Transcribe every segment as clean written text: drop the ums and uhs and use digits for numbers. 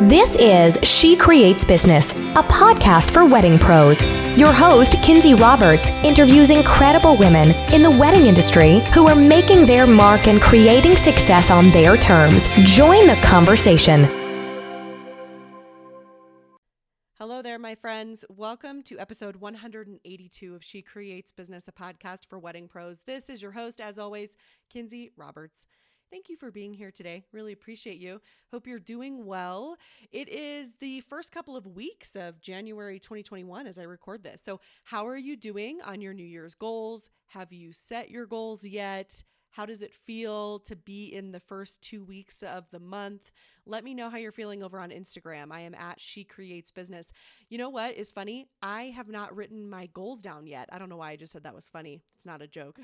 This is She Creates Business, a podcast for wedding pros. Your host, Kinsey Roberts, interviews incredible women in the wedding industry who are making their mark and creating success on their terms. Join the conversation. Hello there, my friends. Welcome to episode 182 of She Creates Business, a podcast for wedding pros. This is your host, as always, Kinsey Roberts. Thank you for being here today. Really appreciate you. Hope you're doing well. It is the first couple of weeks of January 2021 as I record this. So how are you doing on your New Year's goals? Have you set your goals yet? How does it feel to be in the first 2 weeks of the month? Let me know how you're feeling over on Instagram. I am at She Creates Business. You know what is funny? I have not written my goals down yet. I don't know why I just said that was funny. It's not a joke.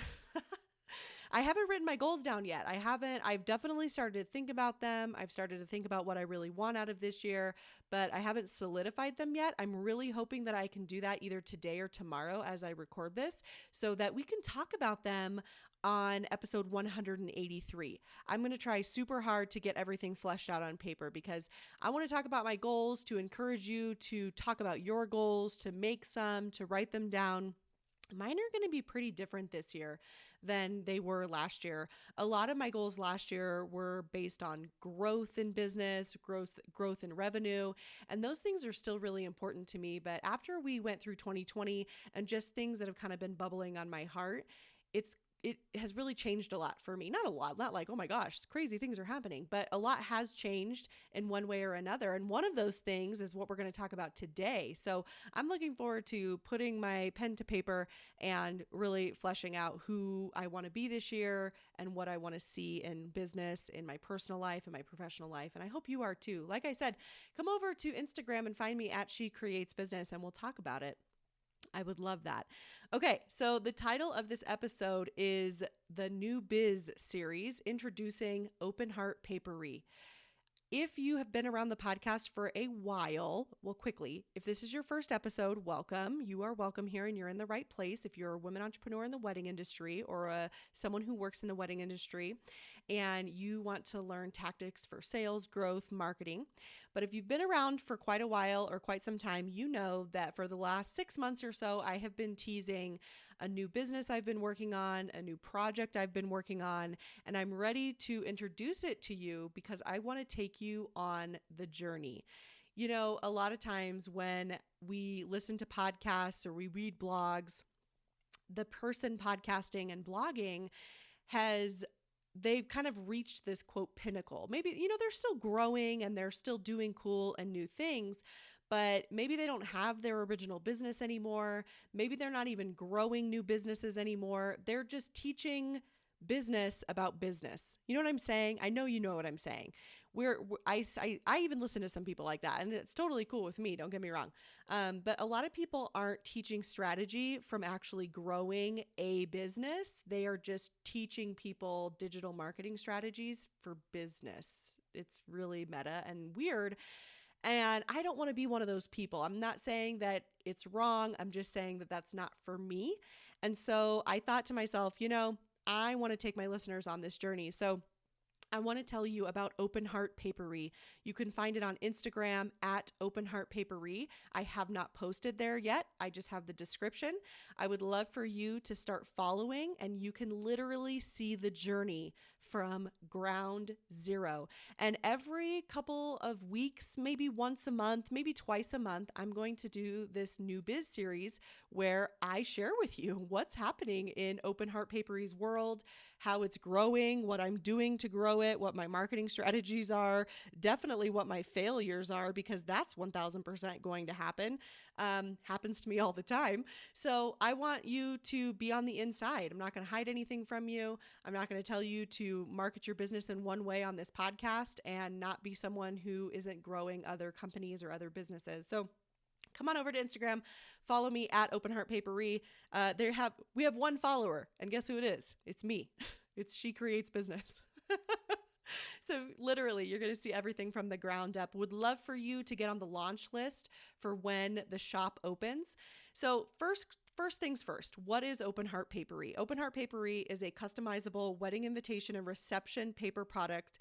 I haven't written my goals down yet. I've definitely started to think about them. I've started to think about what I really want out of this year, but I haven't solidified them yet. I'm really hoping that I can do that either today or tomorrow as I record this so that we can talk about them on episode 183. I'm going to try super hard to get everything fleshed out on paper because I want to talk about my goals, to encourage you to talk about your goals, to make some, to write them down. Mine are going to be pretty different this year than they were last year. A lot of my goals last year were based on growth in business, growth in revenue, and those things are still really important to me. But after we went through 2020 and just things that have kind of been bubbling on my heart, it has really changed a lot for me. Not a lot, not like, oh my gosh, crazy things are happening, but a lot has changed in one way or another. And one of those things is what we're going to talk about today. So I'm looking forward to putting my pen to paper and really fleshing out who I want to be this year and what I want to see in business, in my personal life, in my professional life. And I hope you are too. Like I said, come over to Instagram and find me at She Creates Business and we'll talk about it. I would love that. Okay, so the title of this episode is the New Biz series, introducing Open Heart Paperie. If you have been around the podcast for a while, well, quickly, if this is your first episode, welcome. You are welcome here and you're in the right place. If you're a women entrepreneur in the wedding industry or someone who works in the wedding industry and you want to learn tactics for sales, growth, marketing. But if you've been around for quite a while or quite some time, you know that for the last 6 months or so, I have been teasing a new business I've been working on, a new project I've been working on, and I'm ready to introduce it to you because I want to take you on the journey. You know, a lot of times when we listen to podcasts or we read blogs, the person podcasting and blogging they've kind of reached this quote pinnacle. Maybe, they're still growing and they're still doing cool and new things, but maybe they don't have their original business anymore. Maybe they're not even growing new businesses anymore. They're just teaching business about business. You know what I'm saying? I know you know what I'm saying. I even listen to some people like that, and it's totally cool with me. Don't get me wrong. But a lot of people aren't teaching strategy from actually growing a business. They are just teaching people digital marketing strategies for business. It's really meta and weird. And I don't want to be one of those people. I'm not saying that it's wrong. I'm just saying that that's not for me. And so I thought to myself, I want to take my listeners on this journey. So I want to tell you about Open Heart Paperie. You can find it on Instagram at Open Heart Paperie. I have not posted there yet. I just have the description. I would love for you to start following, and you can literally see the journey from ground zero. And every couple of weeks, maybe once a month, maybe twice a month, I'm going to do this New Biz series where I share with you what's happening in Open Heart Paperie's world, how it's growing, what I'm doing to grow it, what my marketing strategies are, definitely what my failures are, because that's 1000% going to happen. Happens to me all the time. So I want you to be on the inside. I'm not going to hide anything from you. I'm not going to tell you to market your business in one way on this podcast and not be someone who isn't growing other companies or other businesses. So come on over to Instagram, follow me at Open Heart Paperie. We have one follower, and guess who it is? It's me. It's She Creates Business. So literally, you're going to see everything from the ground up. Would love for you to get on the launch list for when the shop opens. So first things first, what is Open Heart Paperie? Open Heart Paperie is a customizable wedding invitation and reception paper product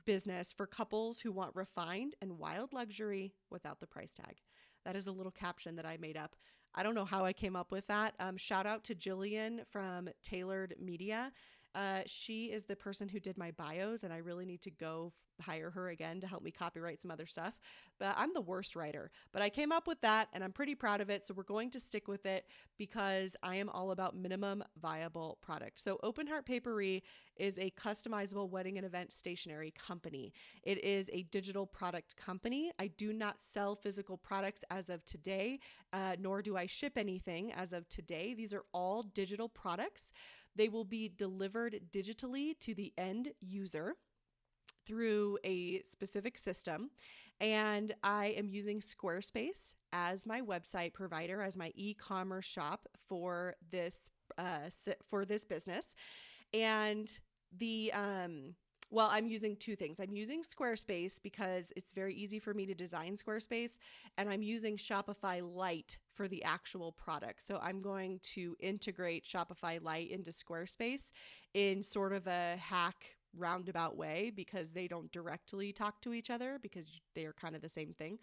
business for couples who want refined and wild luxury without the price tag. That is a little caption that I made up. I don't know how I came up with that. Shout out to Jillian from Tailored Media. She is the person who did my bios, and I really need to go hire her again to help me copyright some other stuff. But I'm the worst writer. But I came up with that, and I'm pretty proud of it. So we're going to stick with it because I am all about minimum viable product. So Open Heart Paperie is a customizable wedding and event stationery company. It is a digital product company. I do not sell physical products as of today, nor do I ship anything as of today. These are all digital products. They will be delivered digitally to the end user through a specific system. And I am using Squarespace as my website provider, as my e-commerce shop for this business. And I'm using two things. I'm using Squarespace because it's very easy for me to design Squarespace, and I'm using Shopify Lite for the actual product. So I'm going to integrate Shopify Lite into Squarespace in sort of a hack roundabout way because they don't directly talk to each other because they are kind of the same thing.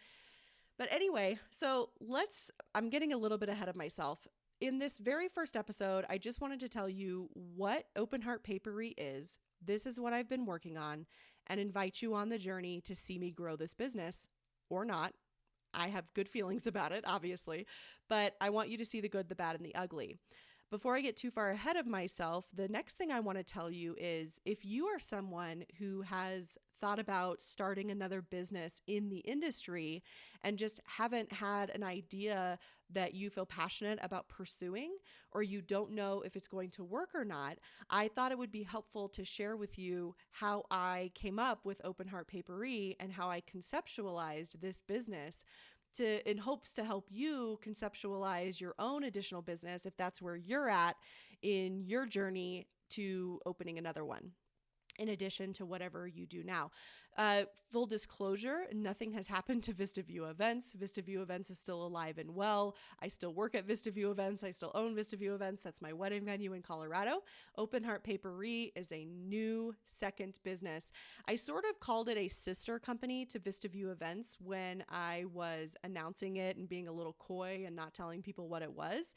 But anyway, I'm getting a little bit ahead of myself. In this very first episode, I just wanted to tell you what Open Heart Paperie is. This is what I've been working on, and invite you on the journey to see me grow this business or not. I have good feelings about it, obviously, but I want you to see the good, the bad, and the ugly. Before I get too far ahead of myself, the next thing I want to tell you is if you are someone who has thought about starting another business in the industry and just haven't had an idea that you feel passionate about pursuing, or you don't know if it's going to work or not, I thought it would be helpful to share with you how I came up with Open Heart Paperie and how I conceptualized this business in hopes to help you conceptualize your own additional business if that's where you're at in your journey to opening another one, in addition to whatever you do now. Full disclosure, nothing has happened to Vista View Events. Vista View Events is still alive and well. I still work at Vista View Events. I still own Vista View Events. That's my wedding venue in Colorado. Open Heart Paperie is a new second business. I sort of called it a sister company to Vista View Events when I was announcing it and being a little coy and not telling people what it was.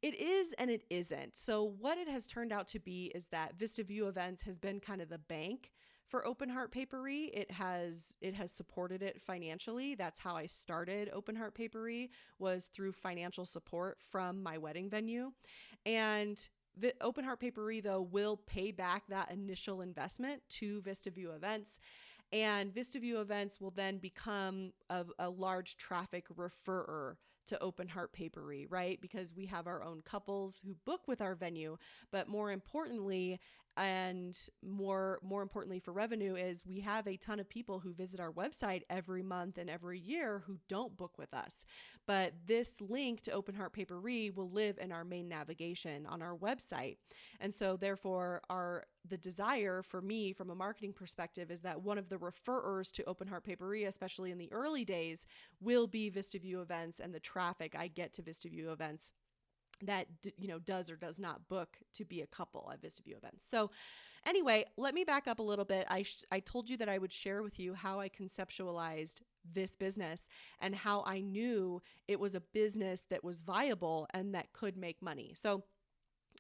It is and it isn't. So what it has turned out to be is that Vista View Events has been kind of the bank for Open Heart Paperie. It has supported it financially. That's how I started Open Heart Paperie, was through financial support from my wedding venue. And Open Heart Paperie, though, will pay back that initial investment to Vista View Events. And Vista View Events will then become a large traffic referrer to Open Heart Paperie, right? Because we have our own couples who book with our venue, but more importantly, and more importantly for revenue, is we have a ton of people who visit our website every month and every year who don't book with us. But this link to Open Heart Paperie will live in our main navigation on our website. And so therefore the desire for me from a marketing perspective is that one of the referrers to Open Heart Paperie, especially in the early days, will be Vista View Events and the traffic I get to Vista View Events that does or does not book to be a couple at Vista View Events. So anyway, let me back up a little bit. I told you that I would share with you how I conceptualized this business and how I knew it was a business that was viable and that could make money. So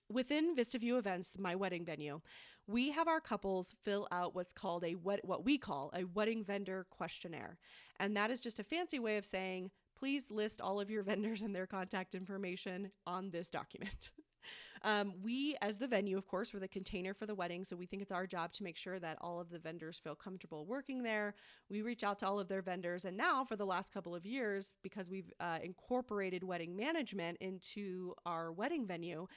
within Vista View Events, my wedding venue, we have our couples fill out what we call a wedding vendor questionnaire. And that is just a fancy way of saying, please list all of your vendors and their contact information on this document. We, as the venue, of course, we're the container for the wedding, so we think it's our job to make sure that all of the vendors feel comfortable working there. We reach out to all of their vendors, and now for the last couple of years, because we've incorporated wedding management into our wedding venue,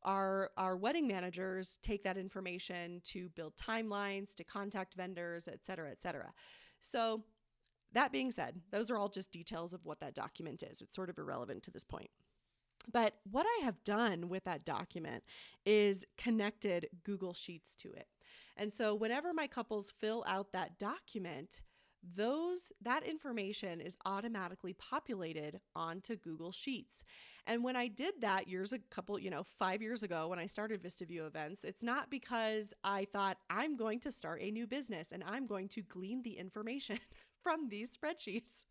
our wedding managers take that information to build timelines, to contact vendors, et cetera, et cetera. So that being said, those are all just details of what that document is. It's sort of irrelevant to this point. But what I have done with that document is connected Google Sheets to it. And so whenever my couples fill out that document, that information is automatically populated onto Google Sheets. And when I did that 5 years ago when I started Vista View Events, it's not because I thought I'm going to start a new business and I'm going to glean the information from these spreadsheets.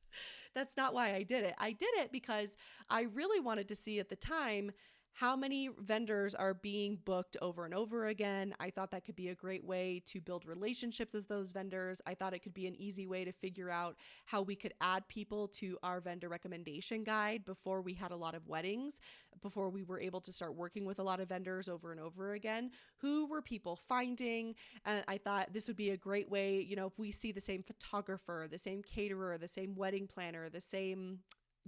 That's not why I did it. I did it because I really wanted to see at the time how many vendors are being booked over and over again. I thought that could be a great way to build relationships with those vendors. I thought it could be an easy way to figure out how we could add people to our vendor recommendation guide before we had a lot of weddings, before we were able to start working with a lot of vendors over and over again. Who were people finding? And I thought this would be a great way, if we see the same photographer, the same caterer, the same wedding planner, the same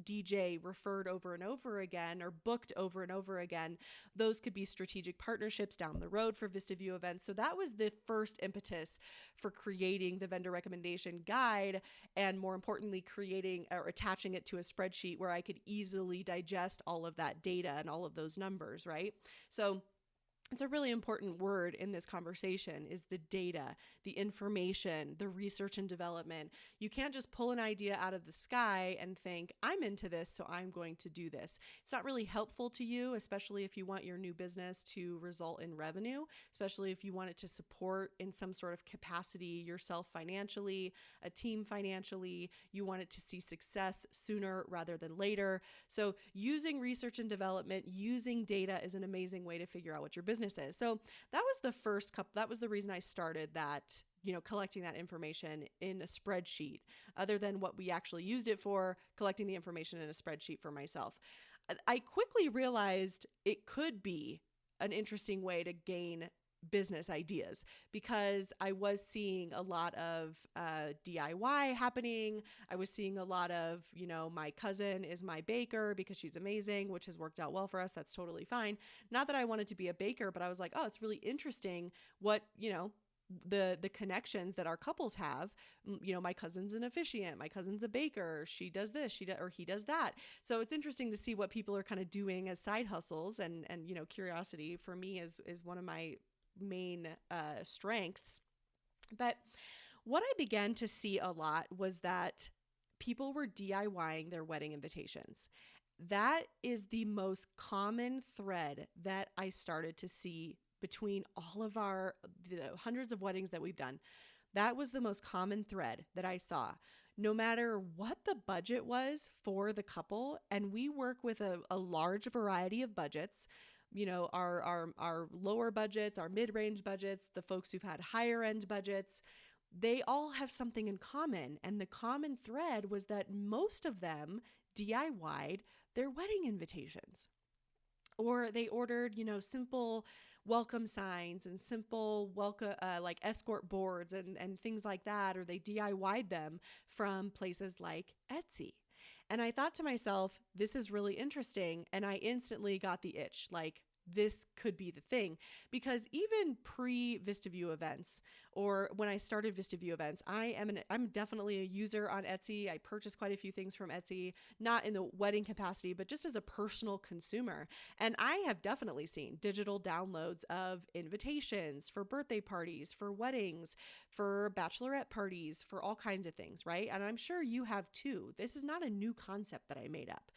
DJ referred over and over again or booked over and over again, those could be strategic partnerships down the road for Vista View Events. So that was the first impetus for creating the vendor recommendation guide, and more importantly, creating or attaching it to a spreadsheet where I could easily digest all of that data and all of those numbers, right? So it's a really important word in this conversation is the data, the information, the research and development. You can't just pull an idea out of the sky and think, I'm into this, so I'm going to do this. It's not really helpful to you, especially if you want your new business to result in revenue, especially if you want it to support in some sort of capacity yourself financially, a team financially. You want it to see success sooner rather than later. So using research and development, using data is an amazing way to figure out what your business is. So that was the first that was the reason I started that, collecting that information in a spreadsheet, other than what we actually used it for, collecting the information in a spreadsheet for myself. I quickly realized it could be an interesting way to gain business ideas because I was seeing a lot of DIY happening. I was seeing a lot of, my cousin is my baker because she's amazing, which has worked out well for us. That's totally fine. Not that I wanted to be a baker, but I was like, oh, it's really interesting what, the connections that our couples have. My cousin's an officiant, my cousin's a baker, she does this, or he does that. So it's interesting to see what people are kind of doing as side hustles, and curiosity for me is one of my main strengths. But what I began to see a lot was that people were DIYing their wedding invitations. That is the most common thread that I started to see between all of the hundreds of weddings that we've done. That was the most common thread that I saw. No matter what the budget was for the couple, and we work with a large variety of budgets, our lower budgets, our mid-range budgets, the folks who've had higher end budgets, they all have something in common. And the common thread was that most of them DIY'd their wedding invitations. Or they ordered, simple welcome signs and simple welcome, like escort boards and things like that. Or they DIY'd them from places like Etsy. And I thought to myself, this is really interesting. And I instantly got the itch, like, this could be the thing. Because even pre-Vista View Events, or when I started Vista View Events, I'm definitely a user on Etsy. I purchase quite a few things from Etsy, not in the wedding capacity, but just as a personal consumer. And I have definitely seen digital downloads of invitations for birthday parties, for weddings, for bachelorette parties, for all kinds of things, right? And I'm sure you have too. This is not a new concept that I made up.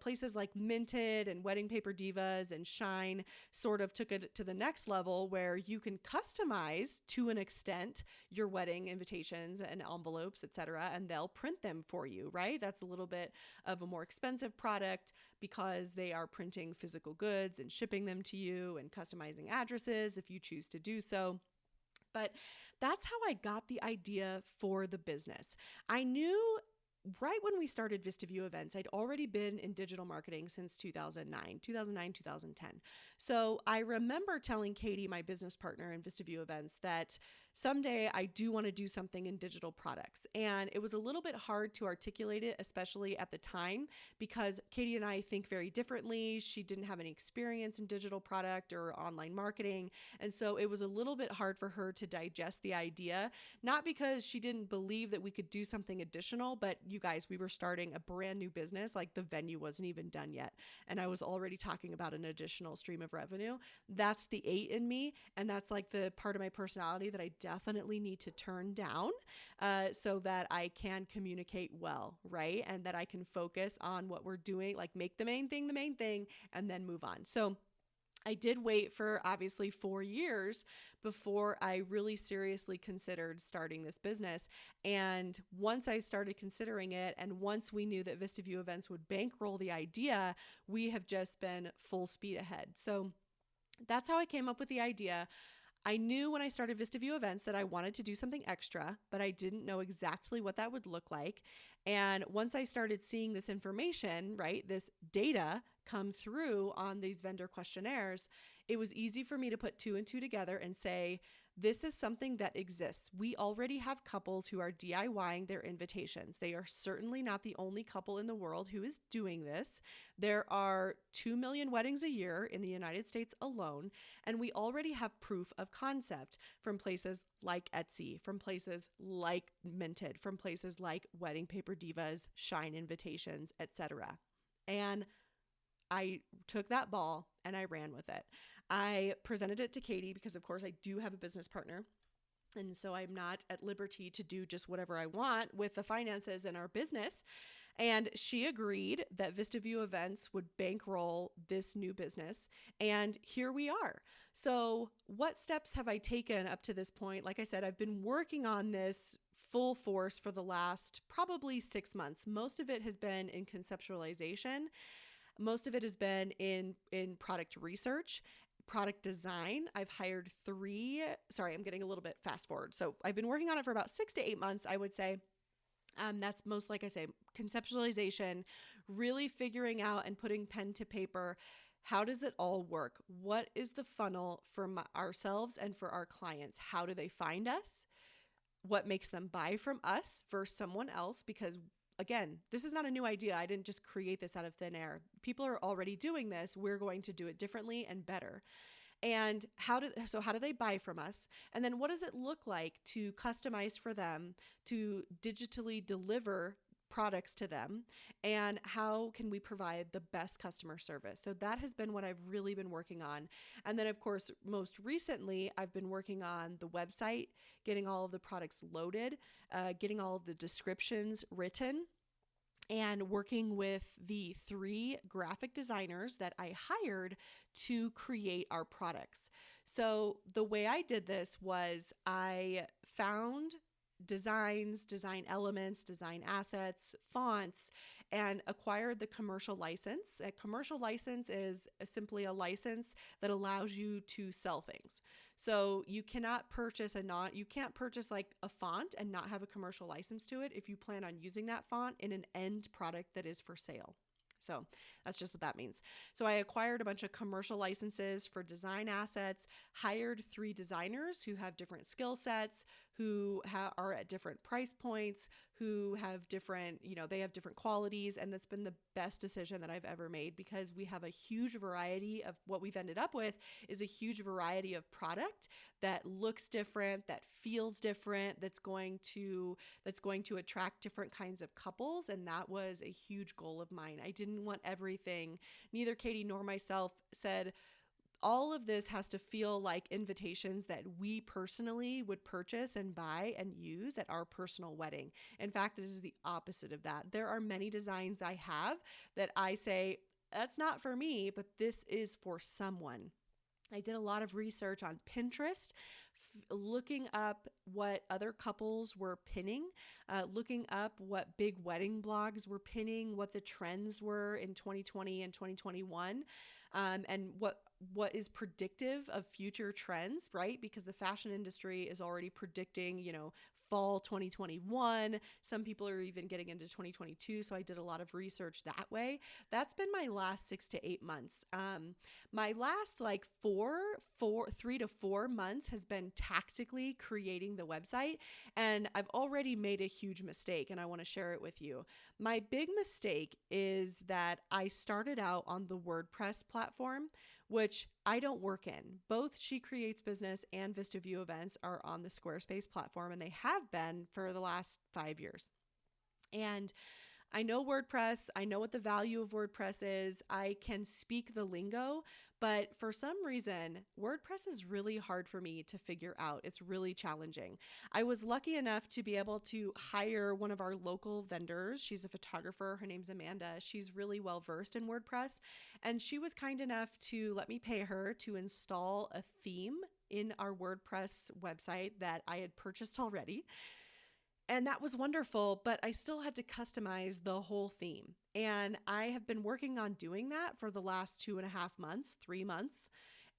Places like Minted and Wedding Paper Divas and Shine sort of took it to the next level where you can customize to an extent your wedding invitations and envelopes, etc., and they'll print them for you, right? That's a little bit of a more expensive product because they are printing physical goods and shipping them to you and customizing addresses if you choose to do so. But that's how I got the idea for the business. I knew right when we started Vista View Events, I'd already been in digital marketing since 2009, 2010. So I remember telling Katie, my business partner in Vista View Events, that someday I do want to do something in digital products. And it was a little bit hard to articulate it, especially at the time, because Katie and I think very differently. She didn't have any experience in digital product or online marketing. And so it was a little bit hard for her to digest the idea, not because she didn't believe that we could do something additional, but you guys, we were starting a brand new business. Like the venue wasn't even done yet. And I was already talking about an additional stream of revenue. That's the 8 in me. And that's like the part of my personality that I definitely need to turn down so that I can communicate well, right? And that I can focus on what we're doing, like make the main thing, and then move on. So I did wait for obviously 4 years before I really seriously considered starting this business. And once I started considering it, and once we knew that Vista View Events would bankroll the idea, we have just been full speed ahead. So that's how I came up with the idea. I knew when I started Vista View Events that I wanted to do something extra, but I didn't know exactly what that would look like. And once I started seeing this information, right, this data come through on these vendor questionnaires, it was easy for me to put 2 and 2 together and say, this is something that exists. We already have couples who are DIYing their invitations. They are certainly not the only couple in the world who is doing this. There are 2 million weddings a year in the United States alone, and we already have proof of concept from places like Etsy, from places like Minted, from places like Wedding Paper Divas, Shine Invitations, etc. And I took that ball and I ran with it. I presented it to Katie because, of course, I do have a business partner. And so I'm not at liberty to do just whatever I want with the finances in our business. And she agreed that Vista View Events would bankroll this new business. And here we are. So what steps have I taken up to this point? Like I said, I've been working on this full force for the last probably 6 months. Most of it has been in conceptualization. Most of it has been in product research, product design. I've hired 3, I'm getting a little bit fast forward. So I've been working on it for about 6 to 8 months, I would say. That's most, like I say, conceptualization, really figuring out and putting pen to paper. How does it all work? What is the funnel for ourselves and for our clients? How do they find us? What makes them buy from us versus someone else? Because again, this is not a new idea. I didn't just create this out of thin air. People are already doing this. We're going to do it differently and better. And how do they buy from us? And then what does it look like to customize for them, to digitally deliver products to them, and how can we provide the best customer service? So that has been what I've really been working on. And then, of course, most recently, I've been working on the website, getting all of the products loaded, getting all of the descriptions written, and working with the 3 graphic designers that I hired to create our products. So the way I did this was I found designs, design elements, design assets, fonts, and acquired the commercial license. A commercial license is simply a license that allows you to sell things. So you cannot purchase like a font and not have a commercial license to it if you plan on using that font in an end product that is for sale. So that's just what that means. So I acquired a bunch of commercial licenses for design assets, hired 3 designers who have different skill sets, who are at different price points, who have different, they have different qualities. And that's been the best decision that I've ever made, because we have a huge variety of what we've ended up with is a huge variety of product that looks different, that feels different, that's going to attract different kinds of couples. And that was a huge goal of mine. I didn't want everything. Neither Katie nor myself said, all of this has to feel like invitations that we personally would purchase and buy and use at our personal wedding. In fact, this is the opposite of that. There are many designs I have that I say, that's not for me, but this is for someone. I did a lot of research on Pinterest, looking up what other couples were pinning, looking up what big wedding blogs were pinning, what the trends were in 2020 and 2021, and what is predictive of future trends, right? Because the fashion industry is already predicting, fall 2021. Some people are even getting into 2022. So I did a lot of research that way. That's been my last 6 to 8 months. My last 3 to 4 months has been tactically creating the website. And I've already made a huge mistake, and I want to share it with you. My big mistake is that I started out on the WordPress platform, which I don't work in. Both She Creates Business and Vista View Events are on the Squarespace platform, and they have been for the last 5 years. And I know WordPress. I know what the value of WordPress is. I can speak the lingo, but for some reason, WordPress is really hard for me to figure out. It's really challenging. I was lucky enough to be able to hire one of our local vendors. She's a photographer. Her name's Amanda. She's really well versed in WordPress, and she was kind enough to let me pay her to install a theme in our WordPress website that I had purchased already. And that was wonderful, but I still had to customize the whole theme. And I have been working on doing that for the last 2.5 months, 3 months.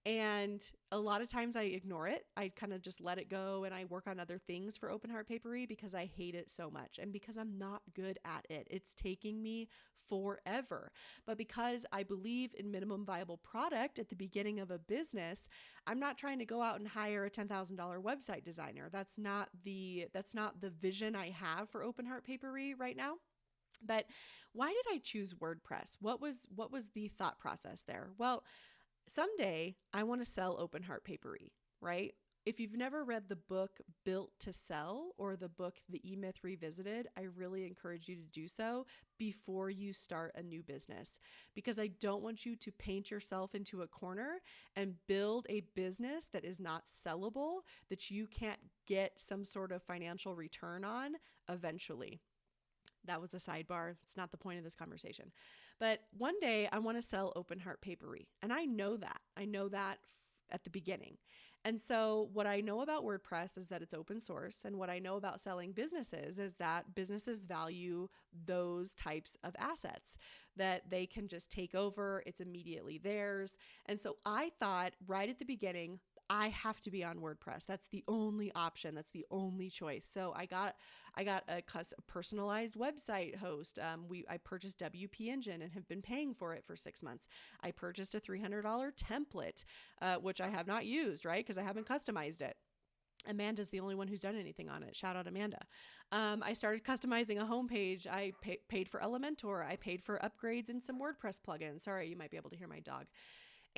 And a lot of times I ignore it. I kind of just let it go and I work on other things for Open Heart Paperie because I hate it so much and because I'm not good at it. It's taking me forever. But because I believe in minimum viable product at the beginning of a business, I'm not trying to go out and hire a $10,000 website designer. That's not the vision I have for Open Heart Paperie right now. But why did I choose WordPress? What was the thought process there? Well, someday I want to sell Open Heart Paperie, right? If you've never read the book Built to Sell or the book The E-Myth Revisited, I really encourage you to do so before you start a new business, because I don't want you to paint yourself into a corner and build a business that is not sellable, that you can't get some sort of financial return on eventually. That was a sidebar. It's not the point of this conversation. But one day I want to sell Open Heart Paperie. And I know that. At the beginning. And so what I know about WordPress is that it's open source. And what I know about selling businesses is that businesses value those types of assets, that they can just take over. It's immediately theirs. And so I thought right at the beginning, I have to be on WordPress. That's the only option. That's the only choice. So I got a personalized website host. I purchased WP Engine and have been paying for it for 6 months. I purchased a $300 template, which I have not used, right? Because I haven't customized it. Amanda's the only one who's done anything on it. Shout out Amanda. I started customizing a homepage. I paid for Elementor. I paid for upgrades and some WordPress plugins. Sorry, you might be able to hear my dog.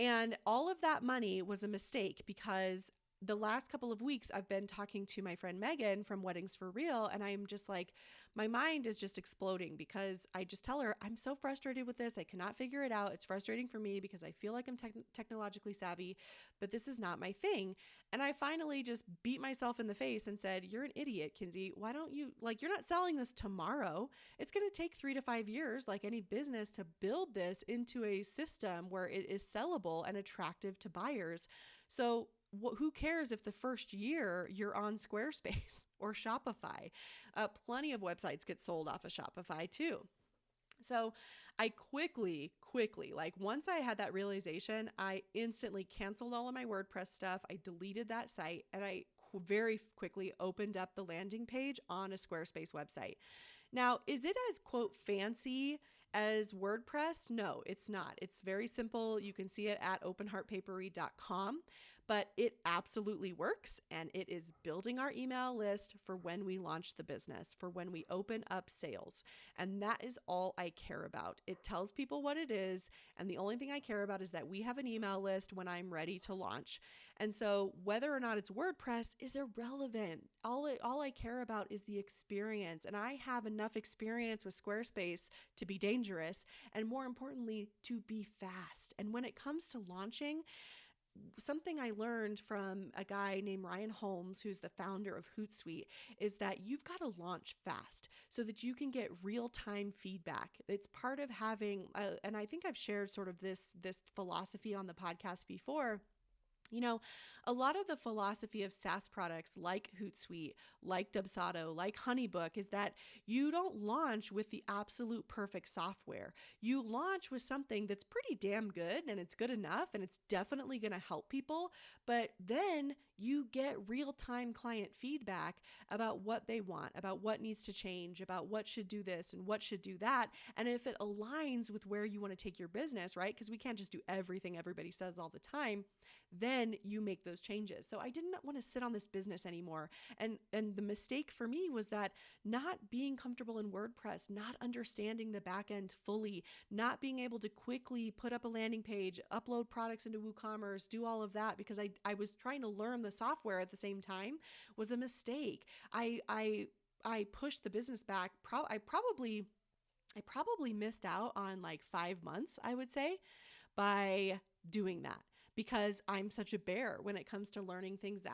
And all of that money was a mistake because the last couple of weeks I've been talking to my friend Megan from Weddings for Real, and I'm just like, my mind is just exploding because I just tell her, I'm so frustrated with this. I cannot figure it out. It's frustrating for me because I feel like I'm technologically savvy, but this is not my thing. And I finally just beat myself in the face and said, you're an idiot, Kinsey. Why don't you, you're not selling this tomorrow. It's going to take 3 to 5 years, like any business, to build this into a system where it is sellable and attractive to buyers. So who cares if the first year you're on Squarespace or Shopify? Plenty of websites get sold off of Shopify too. So I quickly, once I had that realization, I instantly canceled all of my WordPress stuff. I deleted that site and I very quickly opened up the landing page on a Squarespace website. Now, is it as, quote, fancy as WordPress? No, it's not. It's very simple. You can see it at openheartpaperie.com, but it absolutely works. And it is building our email list for when we launch the business, for when we open up sales. And that is all I care about. It tells people what it is. And the only thing I care about is that we have an email list when I'm ready to launch. And so whether or not it's WordPress is irrelevant. All I care about is the experience. And I have enough experience with Squarespace to be dangerous, and more importantly, to be fast. And when it comes to launching, something I learned from a guy named Ryan Holmes, who's the founder of Hootsuite, is that you've got to launch fast so that you can get real-time feedback. It's part of having, and I think I've shared sort of this philosophy on the podcast before. You know, a lot of the philosophy of SaaS products like Hootsuite, like Dubsado, like HoneyBook is that you don't launch with the absolute perfect software. You launch with something that's pretty damn good and it's good enough and it's definitely going to help people, but then you get real-time client feedback about what they want, about what needs to change, about what should do this and what should do that. And if it aligns with where you want to take your business, right? Because we can't just do everything everybody says all the time, then you make those changes. So I didn't want to sit on this business anymore. And the mistake for me was that not being comfortable in WordPress, not understanding the back end fully, not being able to quickly put up a landing page, upload products into WooCommerce, do all of that because I was trying to learn the software at the same time was a mistake. I pushed the business back. I probably missed out on like 5 months, I would say, by doing that, because I'm such a bear when it comes to learning things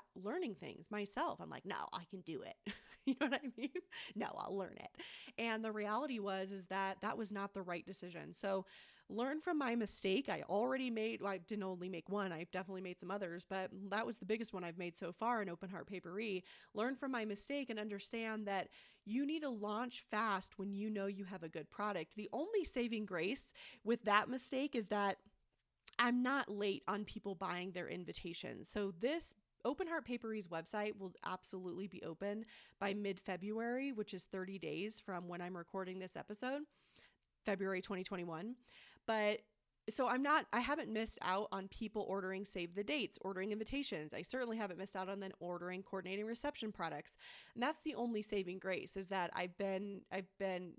myself. I'm like, no, I can do it. You know what I mean? No, I'll learn it. And the reality is that was not the right decision. So learn from my mistake. I didn't only make one, I definitely made some others, but that was the biggest one I've made so far in Open Heart Paperie. Learn from my mistake and understand that you need to launch fast when you know you have a good product. The only saving grace with that mistake is that I'm not late on people buying their invitations. So this Open Heart Paperie's website will absolutely be open by mid-February, which is 30 days from when I'm recording this episode, February 2021. But so I haven't missed out on people ordering save the dates, ordering invitations. I certainly haven't missed out on then ordering coordinating reception products. And that's the only saving grace, is that I've been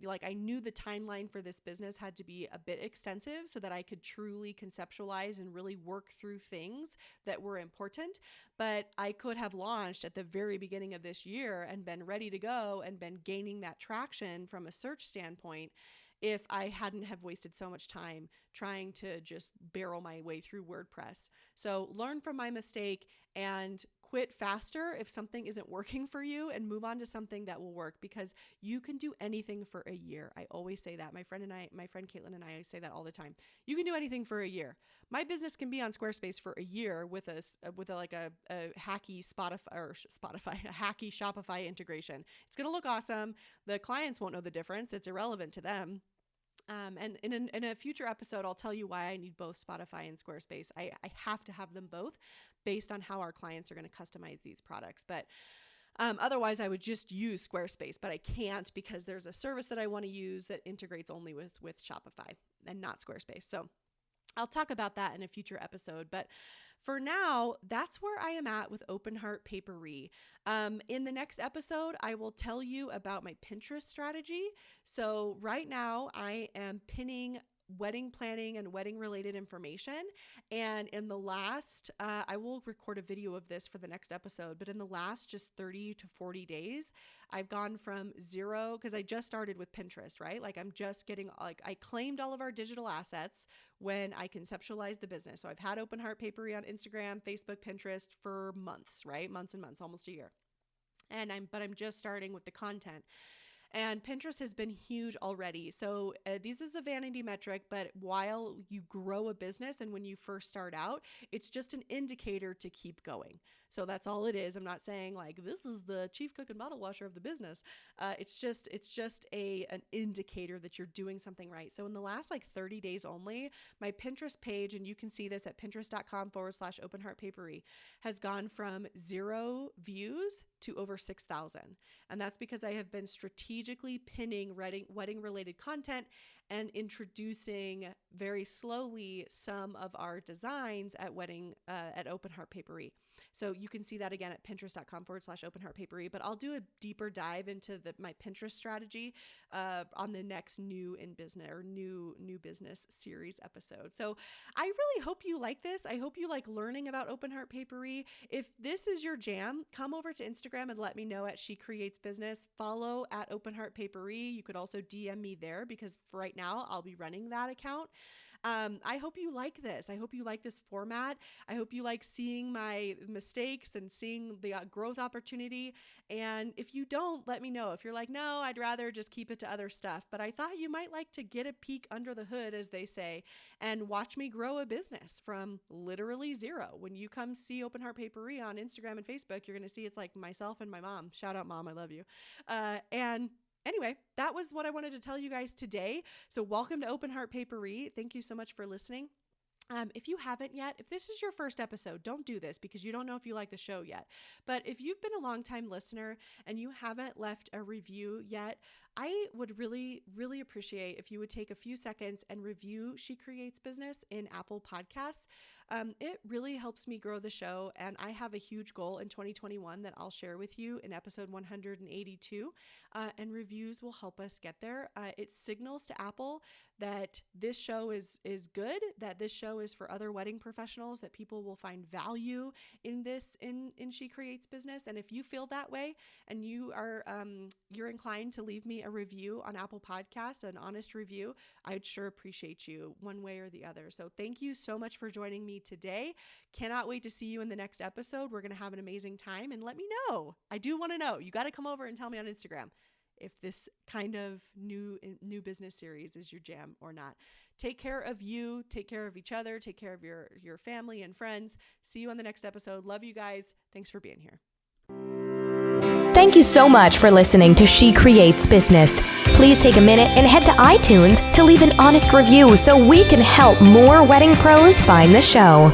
like, I knew the timeline for this business had to be a bit extensive so that I could truly conceptualize and really work through things that were important. But I could have launched at the very beginning of this year and been ready to go and been gaining that traction from a search standpoint if I hadn't have wasted so much time trying to just barrel my way through WordPress. So learn from my mistake and quit faster if something isn't working for you, and move on to something that will work, because you can do anything for a year. I always say that. My friend Caitlin and I say that all the time. You can do anything for a year. My business can be on Squarespace for a year with a hacky a hacky Shopify integration. It's going to look awesome. The clients won't know the difference. It's irrelevant to them. And in a future episode, I'll tell you why I need both Spotify and Squarespace. I have to have them both based on how our clients are going to customize these products. But otherwise, I would just use Squarespace, but I can't because there's a service that I want to use that integrates only with Shopify and not Squarespace. So I'll talk about that in a future episode. But for now, that's where I am at with Open Heart Paperie. In the next episode, I will tell you about my Pinterest strategy. So right now, I am pinning wedding planning and wedding related information. And in the last, I will record a video of this for the next episode, but in the last just 30 to 40 days, I've gone from zero, because I just started with Pinterest, right? Like I'm just getting, like I claimed all of our digital assets when I conceptualized the business. So I've had Open Heart Paperie on Instagram, Facebook, Pinterest for months, right? Months and months, almost a year. But I'm just starting with the content. And Pinterest has been huge already. So this is a vanity metric, but while you grow a business and when you first start out, it's just an indicator to keep going. So that's all it is. I'm not saying like, this is the chief cook and bottle washer of the business. It's just an indicator that you're doing something right. So in the last like 30 days only, my Pinterest page, and you can see this at pinterest.com/Open Heart Paperie, has gone from 0 views to over 6,000. And that's because I have been strategically pinning wedding related content and introducing very slowly some of our designs at Open Heart Paperie. So you can see that again at pinterest.com/Open Heart Paperie, but I'll do a deeper dive into my Pinterest strategy on the next new business series episode. So I really hope you like this. I hope you like learning about Open Heart Paperie. If this is your jam, come over to Instagram and let me know at She Creates Business. Follow at Open Heart Paperie. You could also DM me there, because for right now I'll be running that account. I hope you like this. I hope you like this format. I hope you like seeing my mistakes and seeing the growth opportunity. And if you don't, let me know. If you're like, no, I'd rather just keep it to other stuff. But I thought you might like to get a peek under the hood, as they say, and watch me grow a business from literally zero. When you come see Open Heart Paperie on Instagram and Facebook, you're going to see it's like myself and my mom. Shout out, Mom. I love you. Anyway, that was what I wanted to tell you guys today. So welcome to Open Heart Paperie. Thank you so much for listening. If you haven't yet, if this is your first episode, don't do this because you don't know if you like the show yet. But if you've been a long-time listener and you haven't left a review yet, I would really, really appreciate if you would take a few seconds and review She Creates Business in Apple Podcasts. It really helps me grow the show, and I have a huge goal in 2021 that I'll share with you in episode 182, and reviews will help us get there. It signals to Apple that this show is good, that this show is for other wedding professionals, that people will find value in this in She Creates Business. And if you feel that way and you are you're inclined to leave me a review on Apple Podcasts, an honest review, I'd sure appreciate you one way or the other. So thank you so much for joining me today. Cannot wait to see you in the next episode. We're going to have an amazing time, and let me know. I do want to know. You got to come over and tell me on Instagram if this kind of new business series is your jam or not. Take care of you, take care of each other, take care of your family and friends. See you on the next episode. Love you guys. Thanks for being here. Thank you so much for listening to She Creates Business. Please take a minute and head to iTunes to leave an honest review so we can help more wedding pros find the show.